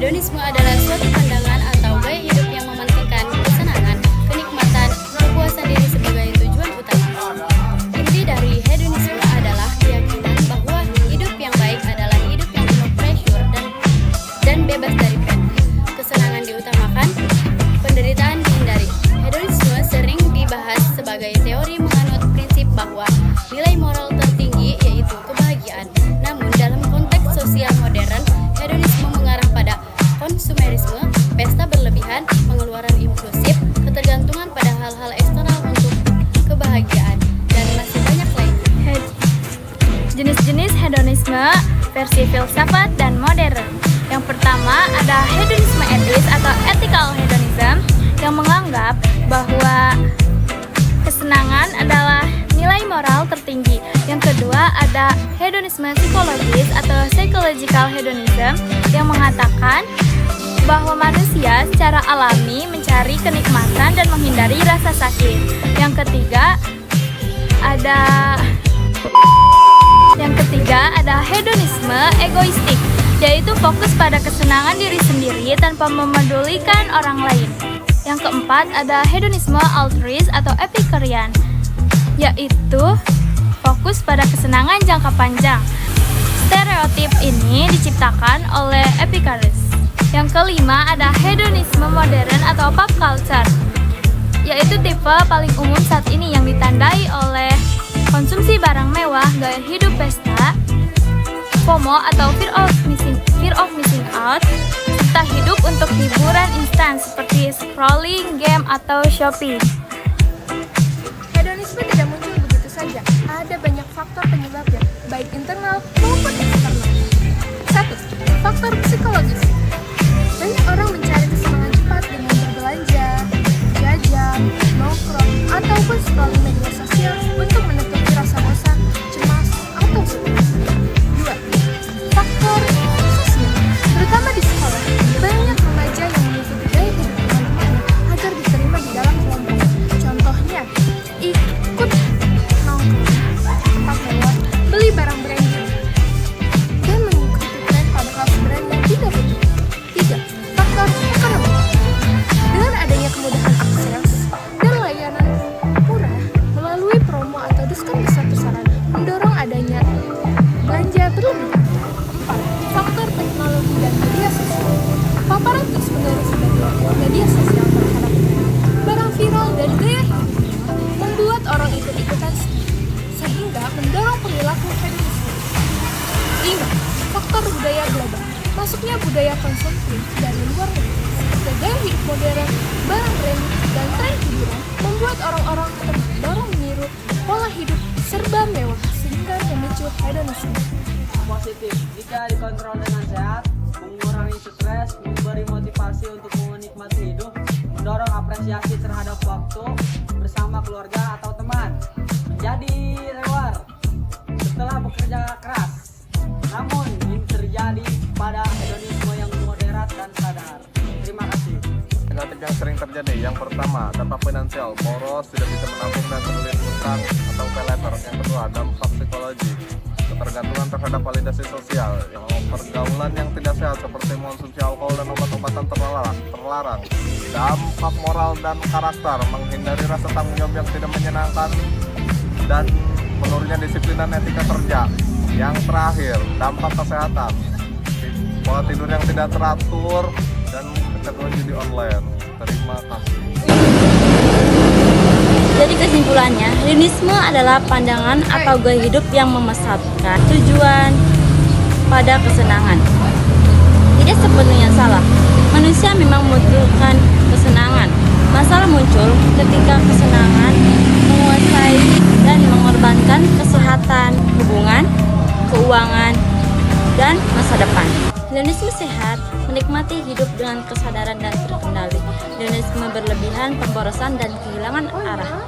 Hedonisme adalah suatu pandangan atau gaya hidup yang mementingkan kesenangan, kenikmatan, kepuasan diri sebagai tujuan utama. Inti dari hedonisme adalah keyakinan bahwa hidup yang baik adalah hidup yang penuh pressure dan bebas dari pressure. Kesenangan diutamakan, penderitaan dihindari. Hedonisme sering dibahas sebagai teori menganut prinsip bahwa nilai moral tertinggi yaitu kebahagiaan. Namun dalam konteks sosial modern, hedonisme mengarah pada konsumerisme, pesta berlebihan, pengeluaran impulsif, ketergantungan pada hal-hal eksternal untuk kebahagiaan, dan masih banyak lainnya. Jenis-jenis hedonisme versi filsafat dan modern. Yang pertama ada hedonisme etis atau ethical hedonism yang menganggap bahwa kesenangan adalah nilai moral tertinggi. Yang kedua ada hedonisme psikologis atau psychological hedonism yang mengatakan bahwa manusia secara alami mencari kenikmatan dan menghindari rasa sakit. Yang ketiga ada hedonisme egoistik, yaitu fokus pada kesenangan diri sendiri tanpa memedulikan orang lain. Yang keempat ada hedonisme altruis atau epicurean, yaitu fokus pada kesenangan jangka panjang. Stereotip ini diciptakan oleh Epicurus. Yang kelima ada hedonisme modern atau pop culture, yaitu tipe paling umum saat ini yang ditandai oleh konsumsi barang mewah, gaya hidup pesta, FOMO atau fear of missing out, serta hidup untuk hiburan instan seperti scrolling, game, atau shopping. Hedonisme tidak muncul begitu saja. Ada banyak faktor penyebabnya, baik internal maupun eksternal. 1. Faktor psikologis. Banyak orang mencari kesenangan cepat dengan berbelanja, jajan, nongkrong, ataupun scrolling media sosial untuk menutupi rasa bosan, cemas, atau stres. 2. Faktor sosial. Terutama di sekolah, banyak remaja yang mengikuti gaya hidup teman-temannya agar diterima di dalam kelompok. Contohnya, ikut nongkrong, tempat mewah, beli barang branded, dan mengikuti tren pada kaos brand yang tidak betul. 3. Faktor ekonomi. Dengan adanya kemudahan akses dan layanan murah melalui promo atau diskon besar-besaran mendorong adanya belanja berlebihan. 4. Faktor teknologi dan media sosial. Paparan terus-menerus dari media sosial terhadap barang viral dan gaya hidup membuat orang ikut-ikutan sehingga mendorong perilaku hedonisme. 5. Faktor budaya global. Masuknya budaya konsumtif dari luar negeri seperti gaya hidup modern, barang brand, dan tren hiburan membuat orang-orang terdorong meniru pola hidup serba mewah sehingga memicu hedonisme. Positif, jika dikontrol dengan sehat, mengurangi stres, memberi motivasi untuk menikmati hidup, mendorong apresiasi terhadap waktu bersama keluarga atau teman, menjadi reward setelah bekerja keras. Namun ini terjadi pada hedonisme yang moderat dan sadar. Terima kasih. Negatif yang sering terjadi, yang pertama dampak finansial, boros, tidak bisa menabung dan terlilit utang atau pay later. Yang kedua dampak psikologi, ketergantungan terhadap validasi sosial, pergaulan yang tidak sehat seperti mengonsumsi alkohol dan obat-obatan terlarang. Dampak moral dan karakter, menghindari rasa tanggung jawab yang tidak menyenangkan dan menurunnya disiplin dan etika kerja. Yang terakhir, dampak kesehatan, pola tidur yang tidak teratur dan kecanduan judi online. Terima kasih. Jadi kesimpulannya, hedonisme adalah pandangan atau gaya hidup yang memusatkan tujuan pada kesenangan. Tidak sepenuhnya salah. Manusia memang membutuhkan kesenangan. Masalah muncul ketika kesenangan menguasai dan mengorbankan kesehatan, hubungan, keuangan, dan masa depan. Hedonisme sehat, menikmati hidup dengan kesadaran dan terkendali. Hedonisme berlebihan, pemborosan, dan kehilangan arah.